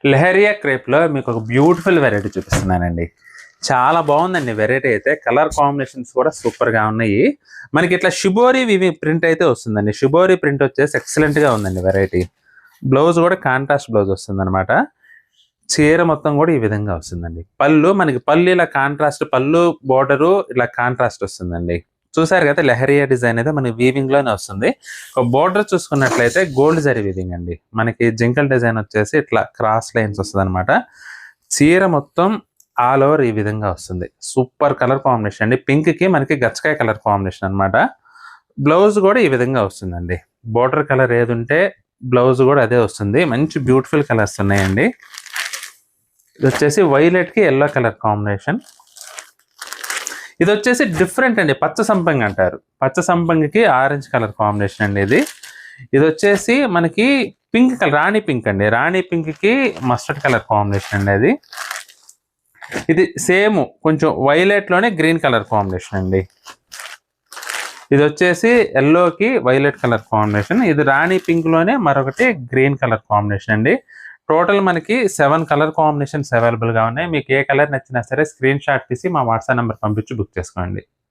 లెహరియా క్రేప్లో మీకు ఒక beautiful variety చూపిస్తున్నానండి. చాలా బాగుందండి వెరైటీ అయితే. కలర్ కాంబినేషన్స్ కూడా సూపర్గా ఉన్నాయి. మనకి ఇట్లా షిబోరి ప్రింట్ అయితే వస్తుందండి. షిబోరి ప్రింట్ వచ్చేసి ఎక్సలెంట్గా ఉందండి వెరైటీ. బ్లౌజ్ కూడా కాంట్రాస్ట్ బ్లౌజ్ వస్తుంది అనమాట. చీర మొత్తం కూడా ఈ విధంగా వస్తుందండి. మనకి పళ్ళు ఇలా కాంట్రాస్ట్, పళ్ళు బోర్డరు ఇలా కాంట్రాస్ట్ వస్తుందండి. చూసారు కదా, లెహరియా డిజైన్ అయితే మనకి వీవింగ్ లోనే వస్తుంది. ఒక బోర్డర్ చూసుకున్నట్లయితే గోల్డ్ జరీ వీవింగ్ అండి. మనకి జింకల్ డిజైన్ వచ్చేసి ఇట్లా క్రాస్ లైన్స్ వస్తుంది అనమాట. చీర మొత్తం ఆల్ ఓవర్ ఈ విధంగా వస్తుంది. సూపర్ కలర్ కాంబినేషన్ అండి. పింక్ కి మనకి గచ్చకాయ కలర్ కాంబినేషన్ అనమాట. బ్లౌజ్ కూడా ఈ విధంగా వస్తుందండి. బోర్డర్ కలర్ ఏది ఉంటే బ్లౌజ్ కూడా అదే వస్తుంది. మంచి బ్యూటిఫుల్ కలర్స్ ఉన్నాయండి. ఇది వచ్చేసి వైలెట్ కి ఎల్లో కలర్ కాంబినేషన్. ఇది వచ్చేసి డిఫరెంట్ అండి. పచ్చ సంపంగి అంటారు. పచ్చ సంపంగికి ఆరెంజ్ కలర్ కాంబినేషన్ అండి ఇది. ఇది వచ్చేసి మనకి పింక్ కలర్, రాణి పింక్ అండి. రాణి పింక్ కి మస్టర్డ్ కలర్ కాంబినేషన్ అండి అది. ఇది సేమ్ కొంచెం వైలెట్ లోనే గ్రీన్ కలర్ కాంబినేషన్ అండి. ఇది వచ్చేసి ఎల్లోకి వైలెట్ కలర్ కాంబినేషన్. ఇది రాణి పింక్ లోనే మరొకటి గ్రీన్ కలర్ కాంబినేషన్ అండి. టోటల్ మనకి 7 కలర్ కాంబినేషన్స్ అవైలబుల్ గా ఉన్నాయి. మీకు ఏ కలర్ నచ్చినా సరే స్క్రీన్ షాట్ తీసి మా వాట్సాప్ నెంబర్ పంపించి బుక్ చేసుకోండి.